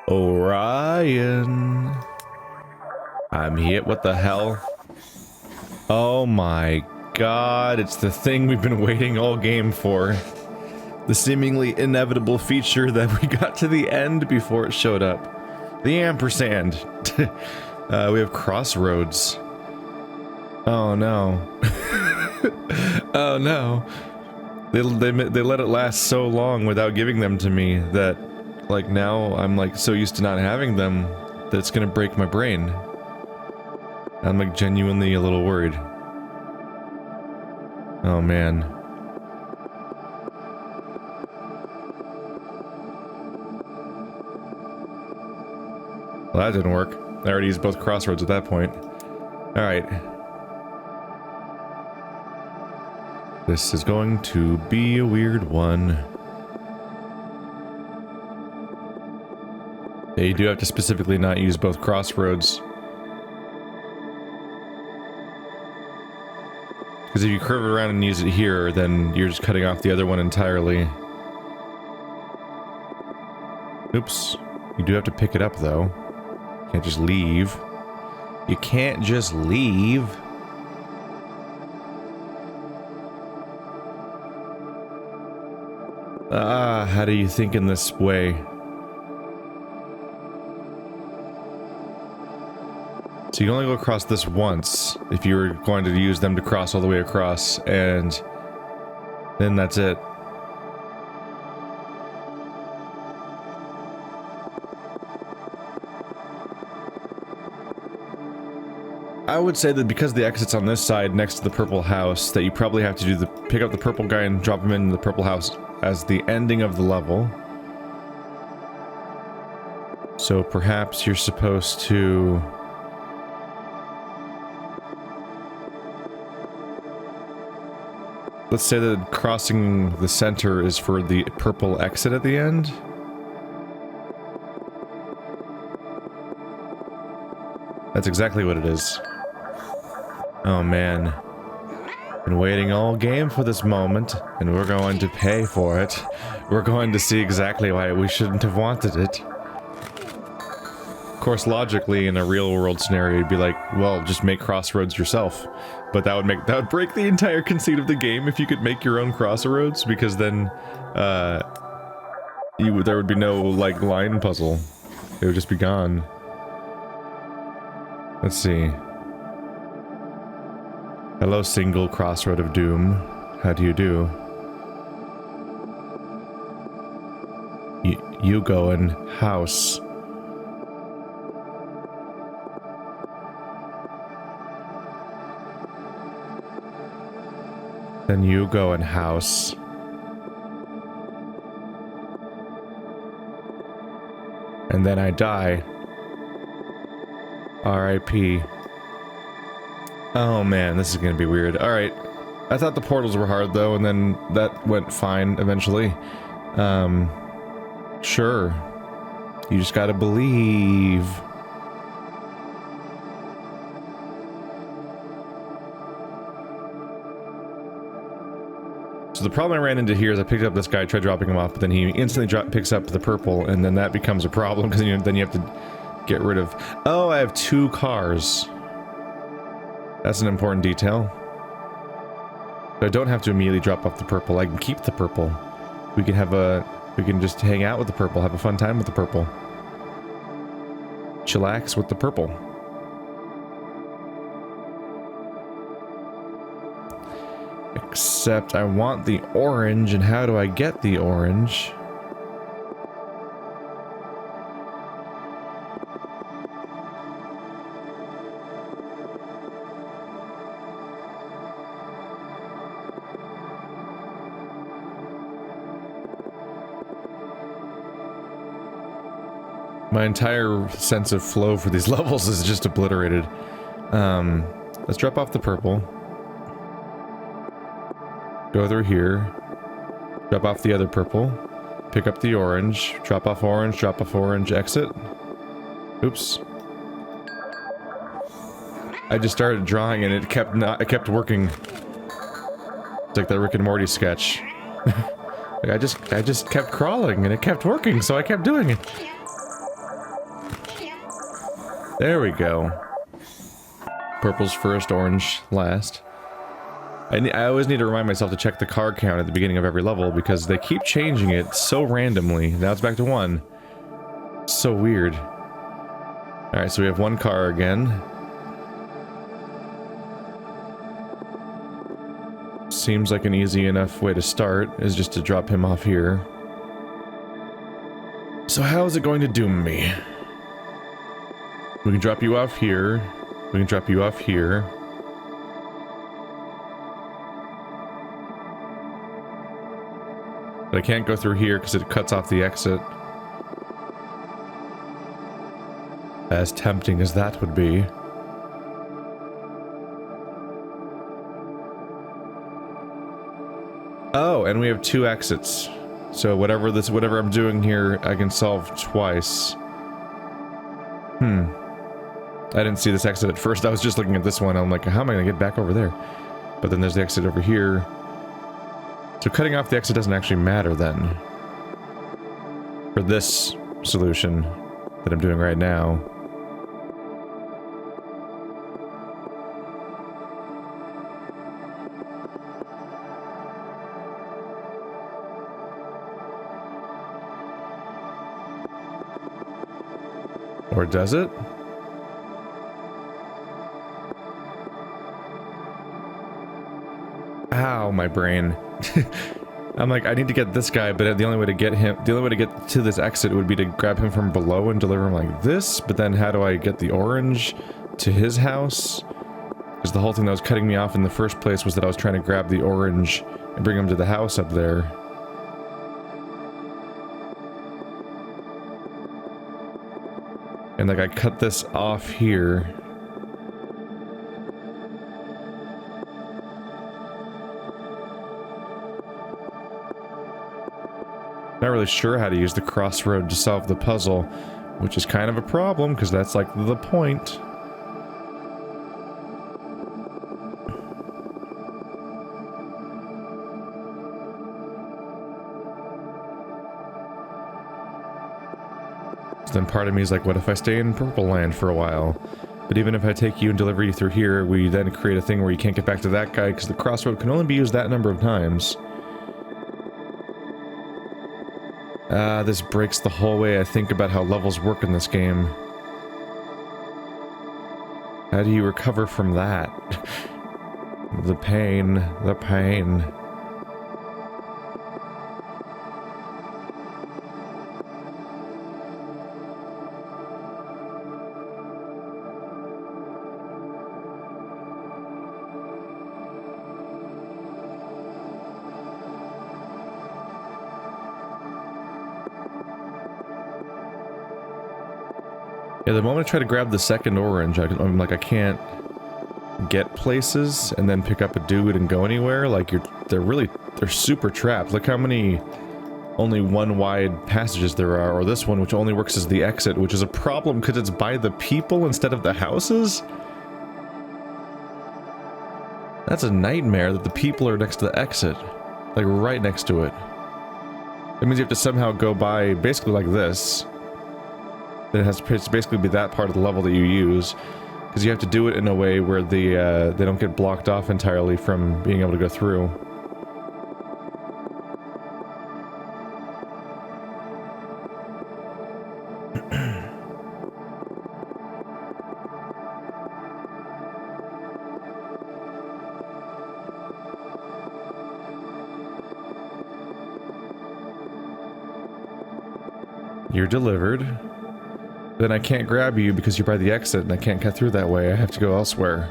Orion. I'm here. What the hell? Oh my god, it's the thing we've been waiting all game for. The seemingly inevitable feature that we got to the end before it showed up. The ampersand. We have crossroads. Oh no. Oh no. They let it last so long without giving them to me that, like, now I'm like so used to not having them that it's gonna break my brain. I'm like genuinely a little worried. Oh man. Well, that didn't work. I already used both crossroads at that point. Alright. This is going to be a weird one. Yeah, you do have to specifically not use both crossroads. Because if you curve it around and use it here, then you're just cutting off the other one entirely. Oops. You do have to pick it up, though. You can't just leave. You can't just leave. Ah, how do you think in this way? So you can only go across this once if you were going to use them to cross all the way across, and then that's it. I would say that because the exit's on this side next to the purple house, that you probably have to do pick up the purple guy and drop him in the purple house as the ending of the level. So perhaps you're supposed to... Let's say that crossing the center is for the purple exit at the end. That's exactly what it is. Oh man. Been waiting all game for this moment, and we're going to pay for it. We're going to see exactly why we shouldn't have wanted it. Of course, logically, in a real-world scenario, you'd be like, well, just make crossroads yourself. But that would break the entire conceit of the game if you could make your own crossroads, because then, there would be no, like, line puzzle. It would just be gone. Let's see. Hello, single crossroad of doom. How do you do? You go in house. Then you go in house. And then I die. R.I.P. Oh man, this is gonna be weird. Alright. I thought the portals were hard though, and then that went fine eventually. Sure. You just gotta believe. So the problem I ran into here is I picked up this guy, tried dropping him off, but then he instantly picks up the purple, and then that becomes a problem, because then you have to get rid of... Oh, I have 2 cars. That's an important detail. But I don't have to immediately drop off the purple. I can keep the purple. We can just hang out with the purple, have a fun time with the purple. Chillax with the purple. Except I want the orange, and how do I get the orange? My entire sense of flow for these levels is just obliterated. Let's drop off the purple. Go through here. Drop off the other purple. Pick up the orange. Drop off orange, exit. Oops. I just started drawing and it kept working. It's like that Rick and Morty sketch. Like I just kept crawling and it kept working, so I kept doing it. There we go. Purple's first, orange last. I always need to remind myself to check the car count at the beginning of every level because they keep changing it so randomly. Now it's back to 1. So weird. Alright, so we have 1 car again. Seems like an easy enough way to start is just to drop him off here. So how is it going to doom me? We can drop you off here. We can drop you off here. But I can't go through here because it cuts off the exit. As tempting as that would be. Oh, and we have 2 exits. So whatever I'm doing here, I can solve twice. I didn't see this exit at first. I was just looking at this one. I'm like, how am I going to get back over there? But then there's the exit over here. So cutting off the exit doesn't actually matter then. For this solution that I'm doing right now. Or does it? Ow, my brain. I'm like, I need to get this guy, but the only way to get him, the only way to get to this exit would be to grab him from below and deliver him like this, but then how do I get the orange to his house? Because the whole thing that was cutting me off in the first place was that I was trying to grab the orange and bring him to the house up there. And like, I cut this off here. Not really sure how to use the crossroad to solve the puzzle, which is kind of a problem, because that's like the point. So then part of me is like, what if I stay in Purple Land for a while? But even if I take you and deliver you through here, we then create a thing where you can't get back to that guy, because the crossroad can only be used that number of times. This breaks the whole way I think about how levels work in this game. How do you recover from that? The pain, the pain. Yeah, the moment I try to grab the second orange, I'm like, I can't get places and then pick up a dude and go anywhere. Like, they're super trapped. Look how many only one wide passages there are, or this one, which only works as the exit, which is a problem because it's by the people instead of the houses. That's a nightmare that the people are next to the exit. Like, right next to it. That means you have to somehow go by, basically like this. It has to basically be that part of the level that you use, because you have to do it in a way where they don't get blocked off entirely from being able to go through. You're delivered. Then I can't grab you because you're by the exit and I can't cut through that way. I have to go elsewhere.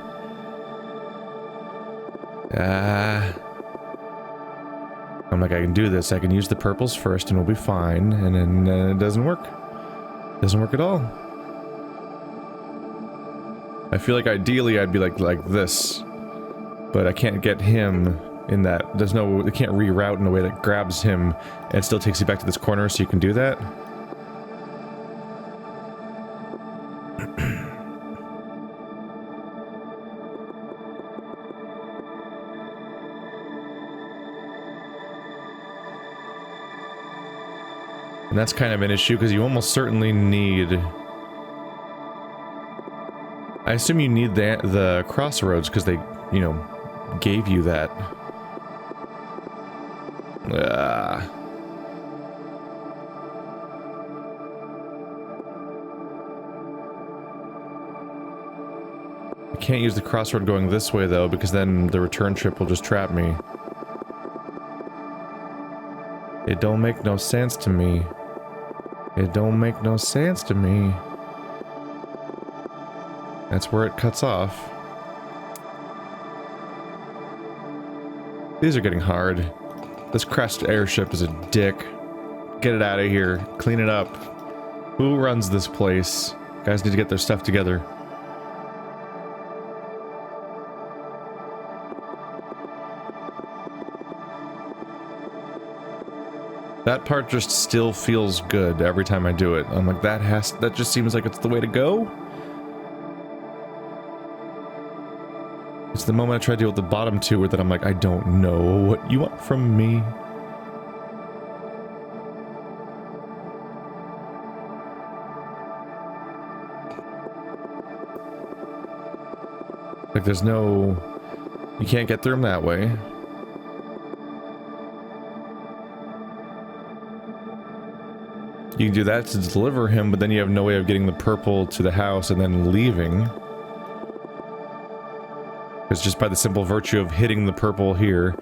I'm like, I can do this. I can use the purples first and we'll be fine. And then it doesn't work. It doesn't work at all. I feel like ideally I'd be like this. But I can't get him in that. It can't reroute in a way that grabs him and still takes you back to this corner so you can do that. And that's kind of an issue, because you almost certainly need I assume you need the crossroads because they, you know, gave you that. I can't use the crossroad going this way though, because then the return trip will just trap me. It don't make no sense to me. It don't make no sense to me. That's where it cuts off. These are getting hard. This crashed airship is a dick. Get it out of here. Clean it up. Who runs this place? Guys need to get their stuff together. That part just still feels good every time I do it. I'm like, that just seems like it's the way to go. It's the moment I try to deal with the bottom two where that I'm like, I don't know what you want from me. Like there's no... You can't get through them that way. You can do that to deliver him, but then you have no way of getting the purple to the house and then leaving. It's just by the simple virtue of hitting the purple here,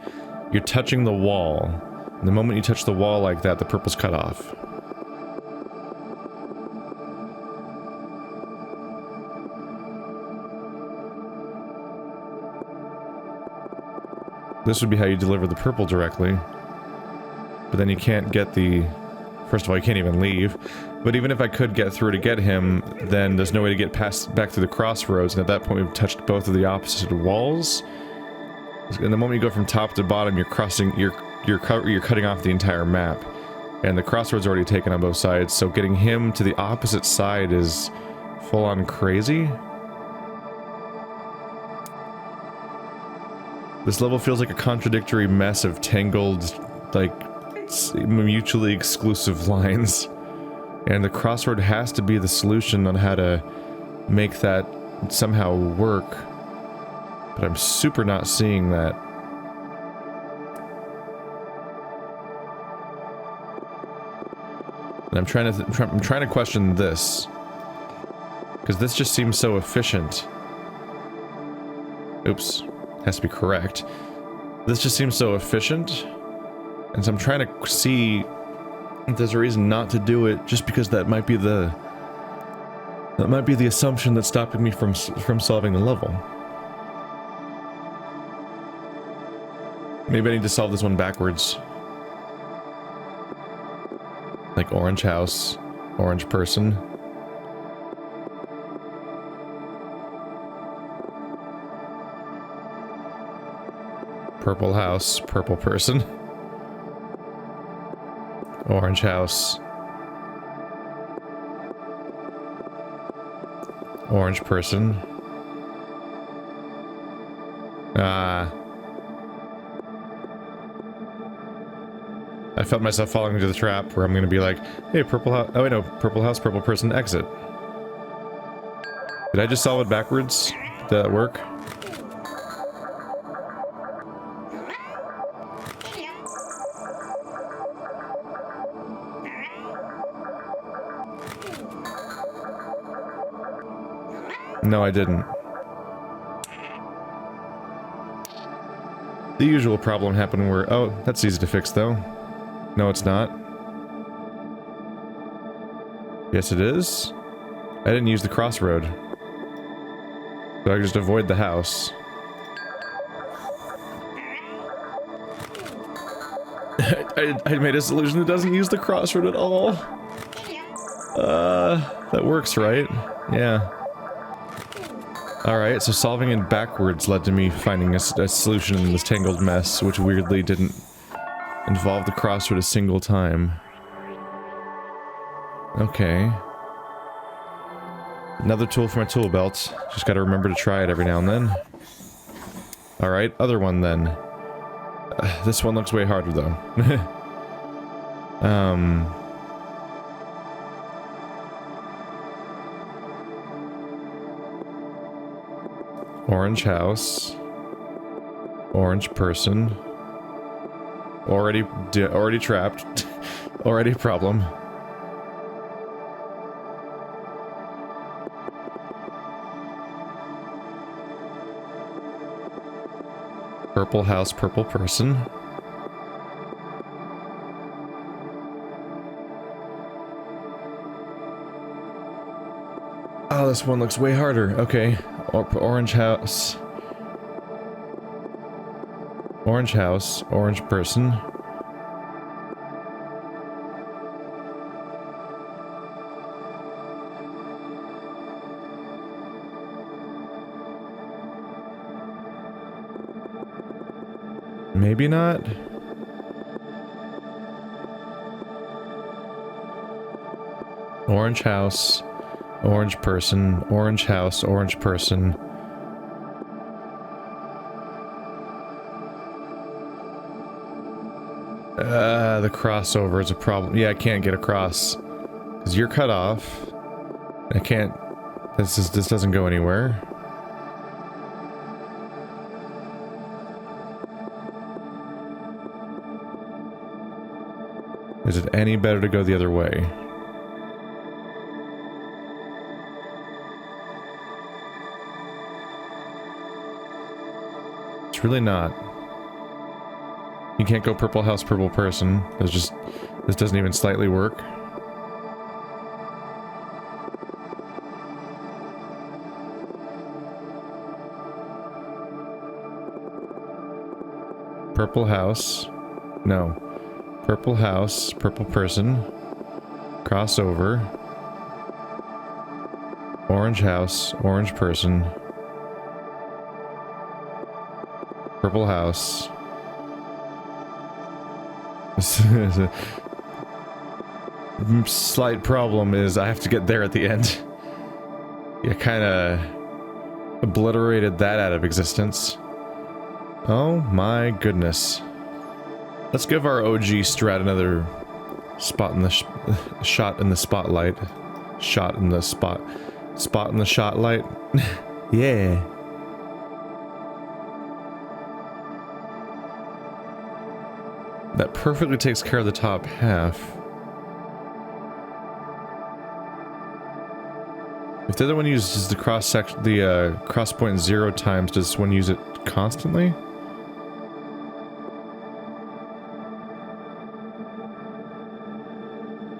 you're touching the wall. And the moment you touch the wall like that, the purple's cut off. This would be how you deliver the purple directly. But then you can't get the... First of all, you can't even leave. But even if I could get through to get him, then there's no way to get back through the crossroads, and at that point we've touched both of the opposite walls. And the moment you go from top to bottom, you're crossing, you're cutting off the entire map. And the crossroads are already taken on both sides, so getting him to the opposite side is full-on crazy. This level feels like a contradictory mess of tangled, like, mutually exclusive lines. And the crossroad has to be the solution on how to make that somehow work. But I'm super not seeing that. And I'm trying to question this. Because this just seems so efficient. Oops. Has to be correct. This just seems so efficient. And so I'm trying to see if there's a reason not to do it, just because that might be the assumption that's stopping me from solving the level. Maybe I need to solve this one backwards. Like orange house, orange person. Purple house, purple person. Orange house. Orange person. I felt myself falling into the trap where I'm gonna be like, hey, purple house. Oh, wait, no. Purple house, purple person, exit. Did I just solve it backwards? Did that work? No, I didn't. The usual problem happened where... Oh, that's easy to fix, though. No, it's not. Yes, it is. I didn't use the crossroad. So I just avoid the house. I made a solution that doesn't use the crossroad at all. That works, right? Yeah. Alright, so solving it backwards led to me finding a solution in this tangled mess, which weirdly didn't involve the crossroad a single time. Okay. Another tool for my tool belt. Just gotta remember to try it every now and then. Alright, other one then. This one looks way harder though. Orange house. Orange person. Already trapped. Already a problem. Purple house, purple person. Oh, this one looks way harder. Okay. Orange house. Orange house, orange person. Maybe not. Orange house, orange person, orange house, orange person. The crossover is a problem. Yeah, I can't get across. Because you're cut off. I can't... This doesn't go anywhere. Is it any better to go the other way? It's really not. You can't go purple house, purple person. There's just... This doesn't even slightly work. Purple house. No. Purple house, purple person. Crossover. Orange house, orange person. Purple house. Slight problem is I have to get there at the end. You kinda obliterated that out of existence. Oh my goodness. Let's give our OG strat another spot in the shot in the spotlight. Shot in the spot. Spot in the shot light. Yeah. That perfectly takes care of the top half. If the other one uses the cross section, the cross point 0 times, does this one use it constantly?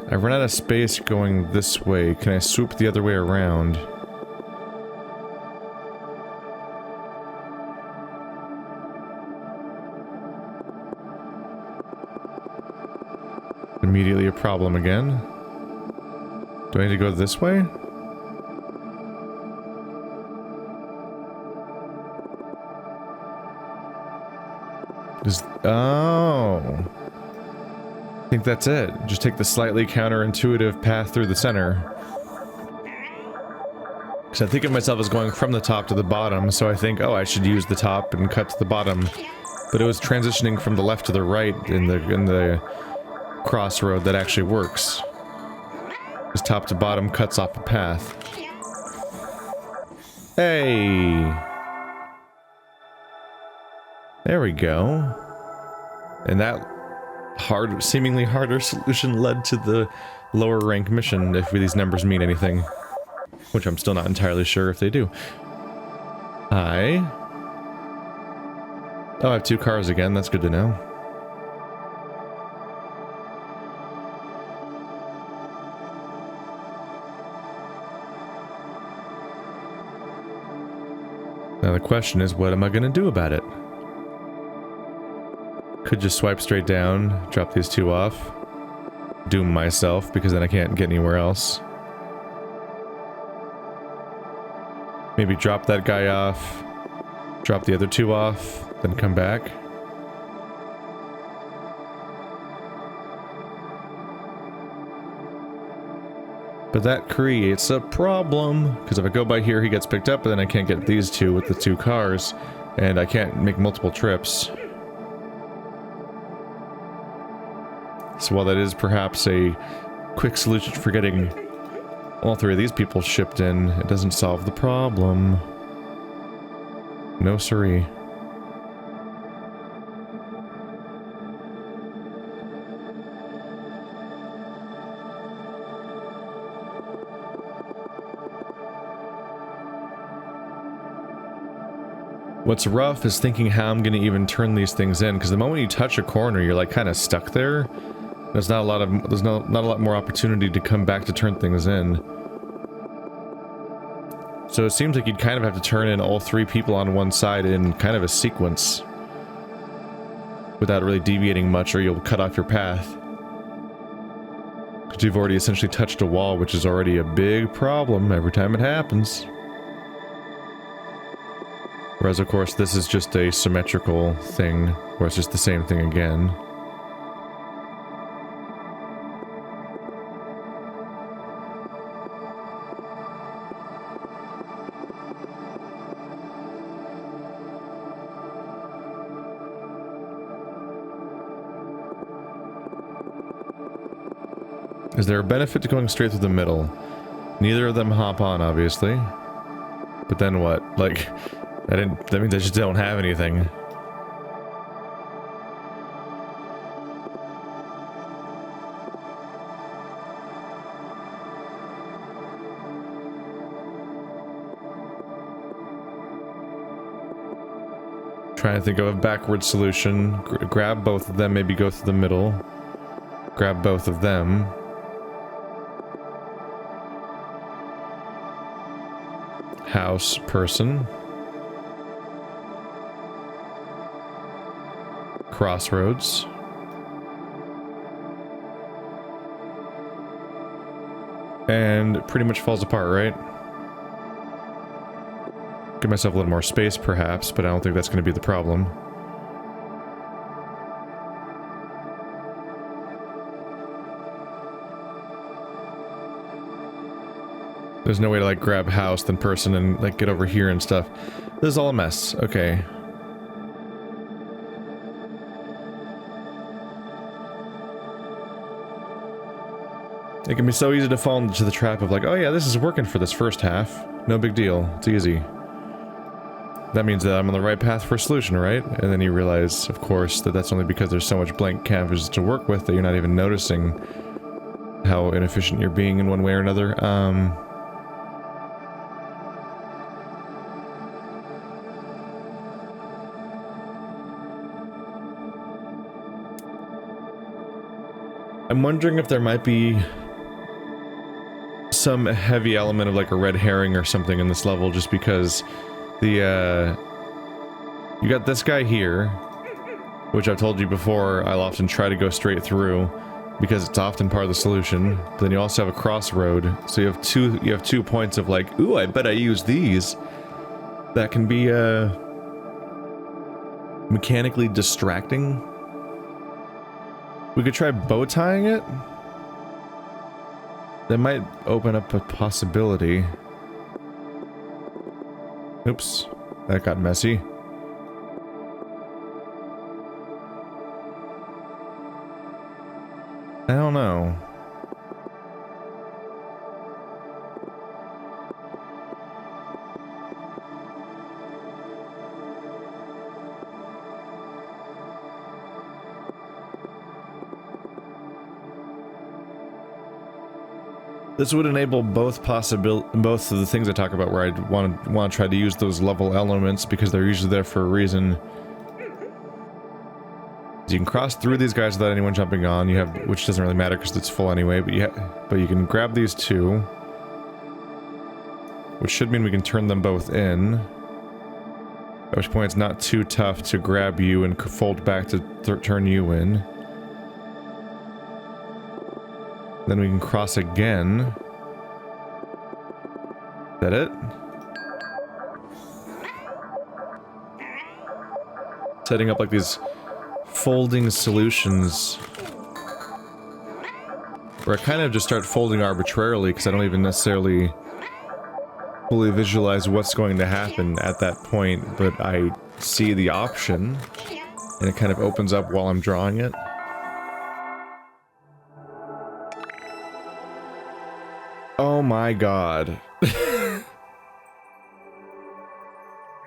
I've run out of space going this way. Can I swoop the other way around? Immediately a problem again. Do I need to go this way? Oh. I think that's it. Just take the slightly counterintuitive path through the center. Because I think of myself as going from the top to the bottom, so I think, oh, I should use the top and cut to the bottom. But it was transitioning from the left to the right in the crossroad that actually works. Because top to bottom cuts off a path. Hey! There we go. And that seemingly harder solution led to the lower rank mission, if these numbers mean anything. Which I'm still not entirely sure if they do. Hi. Oh, I have 2 cars again, that's good to know. Now the question is, what am I gonna do about it? Could just swipe straight down, drop these 2 off, doom myself, because then I can't get anywhere else. Maybe drop that guy off, drop the other 2 off, then come back. But that creates a problem, because if I go by here he gets picked up, but then I can't get these 2 with the 2 cars, and I can't make multiple trips. So while that is perhaps a quick solution for getting all 3 of these people shipped in, it doesn't solve the problem. No siree. What's rough is thinking how I'm gonna even turn these things in, because the moment you touch a corner, you're like kind of stuck there. There's not a lot more opportunity to come back to turn things in. So it seems like you'd kind of have to turn in all three people on one side in kind of a sequence without really deviating much, or you'll cut off your path. Because you've already essentially touched a wall, which is already a big problem every time it happens. Whereas, of course, this is just a symmetrical thing, where it's just the same thing again. Is there a benefit to going straight through the middle? Neither of them hop on, obviously. But then what? Like, that means I just don't have anything. Trying to think of a backward solution. Grab both of them, maybe go through the middle. Grab both of them. House person. Crossroads. And it pretty much falls apart, right? Give myself a little more space, perhaps, but I don't think that's going to be the problem. There's no way to, like, grab house, then person, and, like, get over here and stuff. This is all a mess. Okay. It can be so easy to fall into the trap of, like, oh yeah, this is working for this first half. No big deal. It's easy. That means that I'm on the right path for a solution, right? And then you realize, of course, that that's only because there's so much blank canvas to work with that you're not even noticing how inefficient you're being in one way or another. I'm wondering if there might be some heavy element of like a red herring or something in this level, just because the you got this guy here, which I've told you before, I'll often try to go straight through because it's often part of the solution. But then you also have a crossroad, so you have two points of like, ooh, I bet I use these. That can be mechanically distracting. We could try bow tying it. That might open up a possibility. Oops, that got messy. I don't know. This would enable both of the things I talk about, where I'd want to try to use those level elements because they're usually there for a reason. You can cross through these guys without anyone jumping on. You have, which doesn't really matter because it's full anyway. But you can grab these two, which should mean we can turn them both in. At which point it's not too tough to grab you and fold back to turn you in. Then we can cross again. Is that it? Setting up like these folding solutions where I kind of just start folding arbitrarily because I don't even necessarily fully visualize what's going to happen at that point, but I see the option and it kind of opens up while I'm drawing it. Oh my god.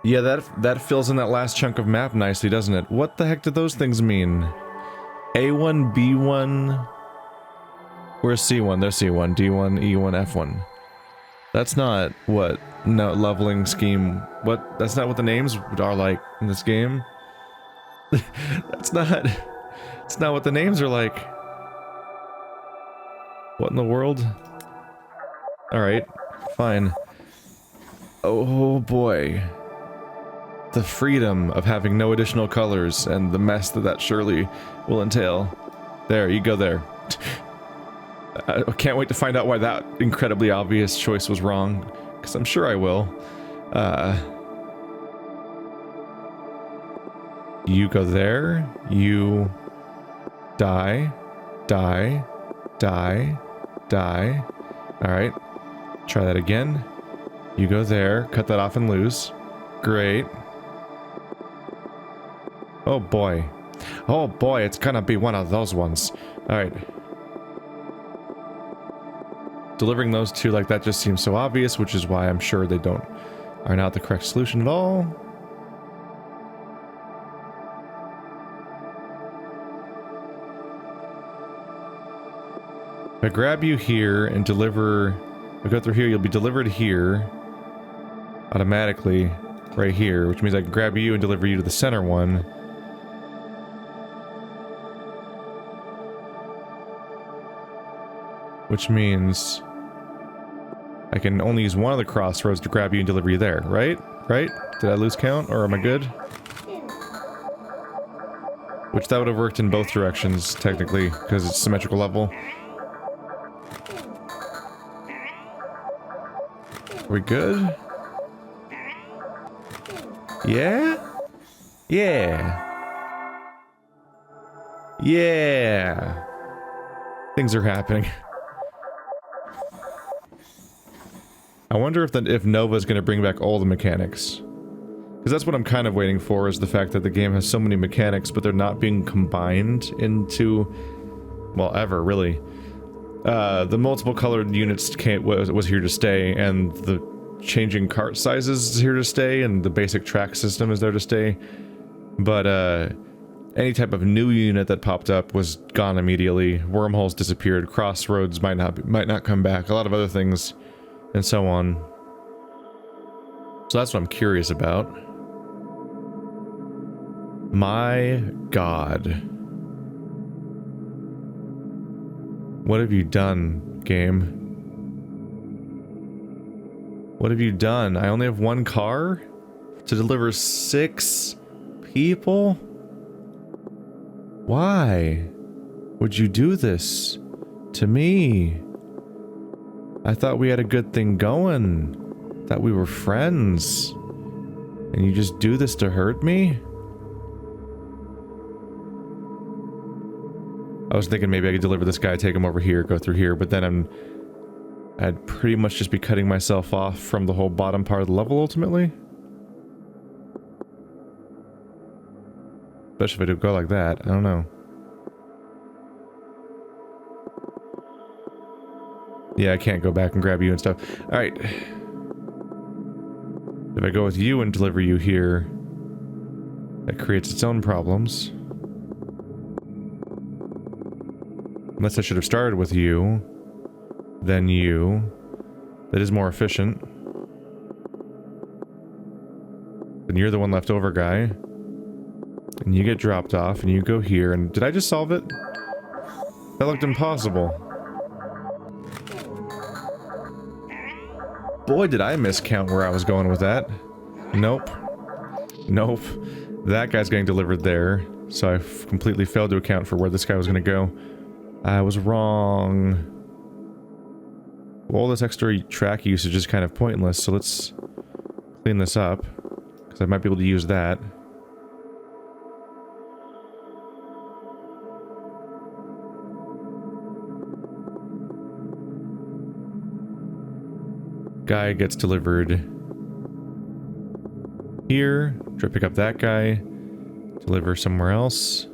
Yeah, that fills in that last chunk of map nicely, doesn't it? What the heck do those things mean? A1, B1... Where's C1? There's C1, D1, E1, F1. That's not what... No, leveling scheme... What? That's not what the names are like in this game? That's not... It's not what the names are like. What in the world? Alright, fine. Oh boy. The freedom of having no additional colors and the mess that surely will entail. There, you go there. I can't wait to find out why that incredibly obvious choice was wrong, because I'm sure I will. You go there, you... die, die, die, die. Alright, try that again. You go there, cut that off and lose. Great. Oh boy. Oh boy, it's gonna be one of those ones. Alright. Delivering those two like that just seems so obvious, which is why I'm sure they are not the correct solution at all. If I grab you here and deliver... If I go through here, you'll be delivered here. Automatically. Right here, which means I can grab you and deliver you to the center one. Which means... I can only use one of the crossroads to grab you and deliver you there, right? Right? Did I lose count, or am I good? Which that would have worked in both directions, technically, because it's symmetrical level. Are we good? Yeah? Yeah. Yeah. Things are happening. I wonder if Nova's gonna bring back all the mechanics. Because that's what I'm kind of waiting for, is the fact that the game has so many mechanics, but they're not being combined into... well, ever, really. The multiple colored units was here to stay, and the changing cart sizes is here to stay, and the basic track system is there to stay. But, any type of new unit that popped up was gone immediately. Wormholes disappeared, crossroads might not come back, a lot of other things, and so on. So that's what I'm curious about. My God. What have you done, game? What have you done? I only have one car? To deliver 6 people? Why would you do this to me? I thought we had a good thing going. That we were friends. And you just do this to hurt me? I was thinking maybe I could deliver this guy, take him over here, go through here, but then I'd pretty much just be cutting myself off from the whole bottom part of the level, ultimately. Especially if I do go like that, I don't know. Yeah, I can't go back and grab you and stuff. Alright. If I go with you and deliver you here, that creates its own problems. Unless I should have started with you, then you. That is more efficient. Then you're the one left over guy. And you get dropped off, and you go here, and did I just solve it? That looked impossible. Boy, did I miscount where I was going with that. Nope. Nope. That guy's getting delivered there, so I've completely failed to account for where this guy was gonna go. I was wrong. All this extra track usage is kind of pointless, so let's clean this up, because I might be able to use that. Guy gets delivered here. Try to pick up that guy. Deliver somewhere else.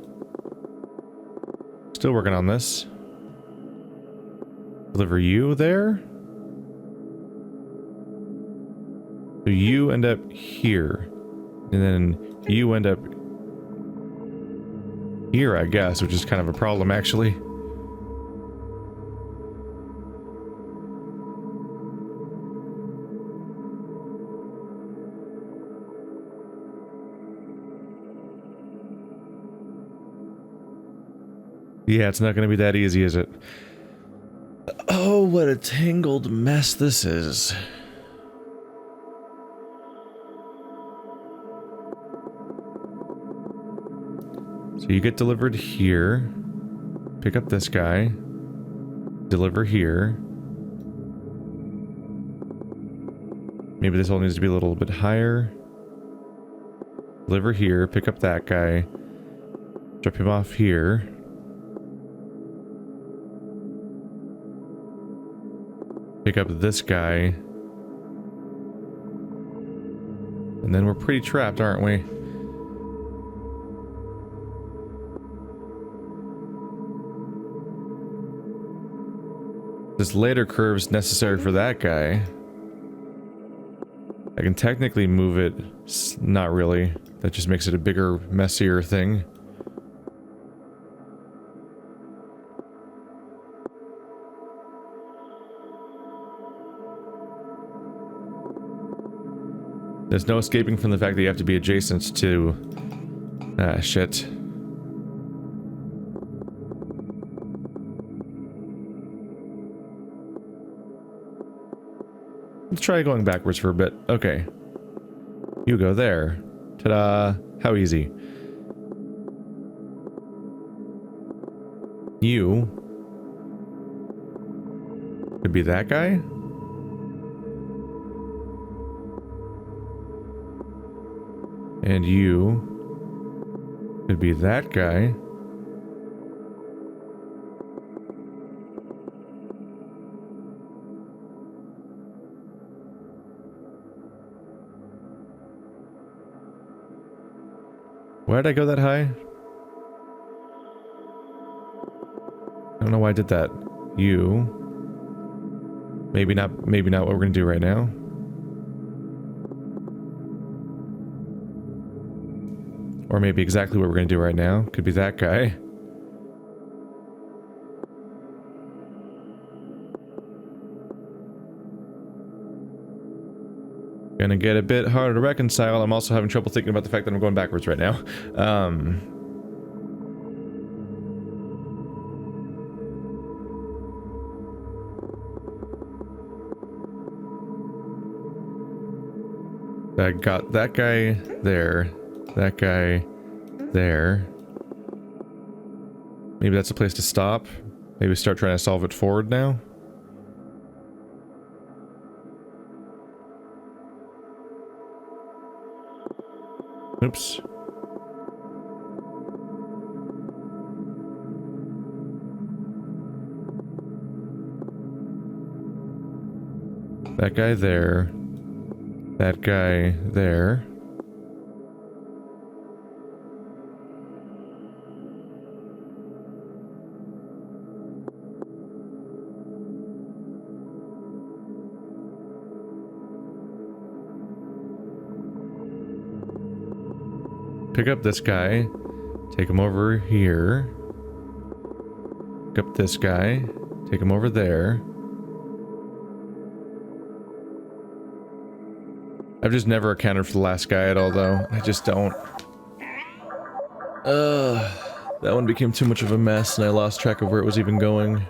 Still working on this. Deliver you there. So you end up here. And then you end up here, I guess, which is kind of a problem, actually. Yeah, it's not going to be that easy, is it? Oh, what a tangled mess this is. So you get delivered here. Pick up this guy. Deliver here. Maybe this all needs to be a little bit higher. Deliver here. Pick up that guy. Drop him off here. Pick up this guy. And then we're pretty trapped, aren't we? This later curve's necessary for that guy. I can technically move it. Not really. That just makes it a bigger, messier thing. There's no escaping from the fact that you have to be adjacent to... Ah, shit. Let's try going backwards for a bit. Okay. You go there. Ta-da! How easy. You... could be that guy? And you could be that guy. Why did I go that high? I don't know why I did that. You. Maybe not what we're gonna do right now. Or maybe exactly what we're going to do right now. Could be that guy. Gonna get a bit harder to reconcile. I'm also having trouble thinking about the fact that I'm going backwards right now. I got that guy there. That guy there. Maybe that's a place to stop. Maybe start trying to solve it forward now. Oops. That guy there. That guy there. Pick up this guy, take him over here. Pick up this guy, take him over there. I've just never accounted for the last guy at all, though. I just don't. That one became too much of a mess, and I lost track of where it was even going.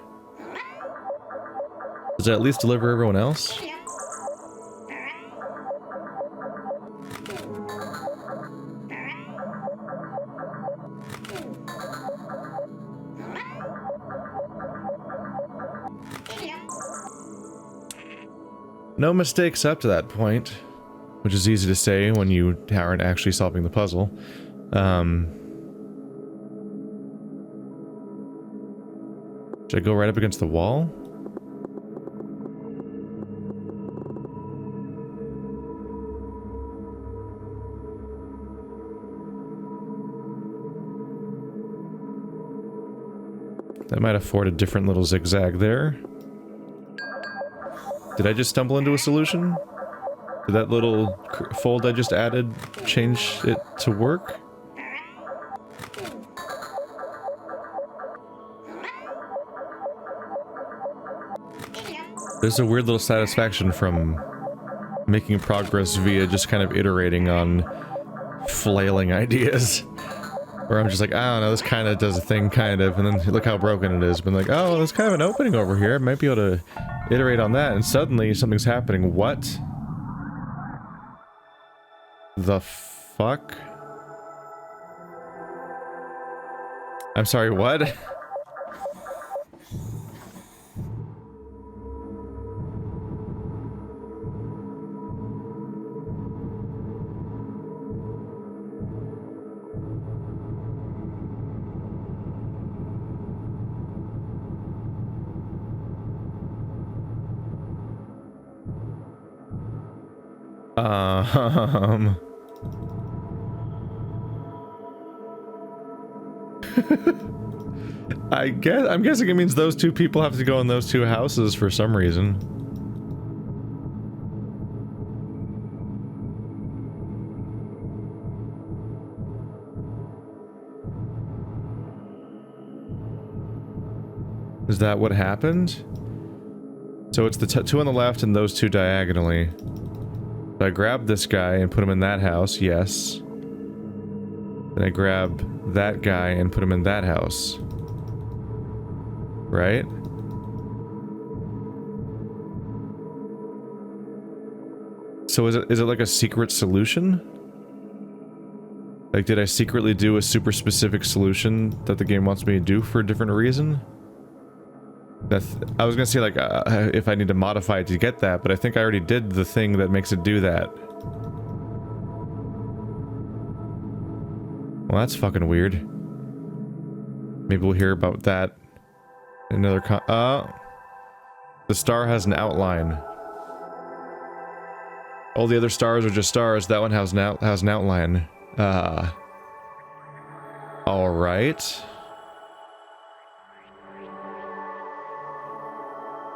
Does it at least deliver everyone else? No mistakes up to that point, which is easy to say when you aren't actually solving the puzzle. Should I go right up against the wall? That might afford a different little zigzag there. Did I just stumble into a solution? Did that little fold I just added change it to work? There's a weird little satisfaction from making progress via just kind of iterating on flailing ideas. Where I'm just like, I don't know, this kind of does a thing, kind of, and then look how broken it is. But like, oh, there's kind of an opening over here. I might be able to iterate on that, and suddenly something's happening. What? The fuck? I'm sorry, what? I'm guessing it means those two people have to go in those two houses for some reason. Is that what happened? So it's the two on the left and those two diagonally. So I grab this guy and put him in that house, yes. Then I grab that guy and put him in that house. Right? So is it like a secret solution? Like, did I secretly do a super specific solution that the game wants me to do for a different reason? I was gonna say, like, if I need to modify it to get that, but I think I already did the thing that makes it do that. Well, that's fucking weird. Maybe we'll hear about that in another the star has an outline. All the other stars are just stars. That one has an outline. Alright.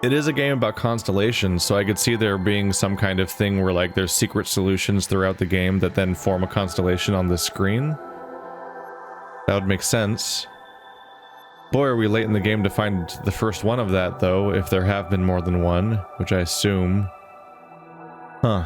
It is a game about constellations, so I could see there being some kind of thing where, like, there's secret solutions throughout the game that then form a constellation on the screen. That would make sense. Boy, are we late in the game to find the first one of that, though, if there have been more than one, which I assume. Huh.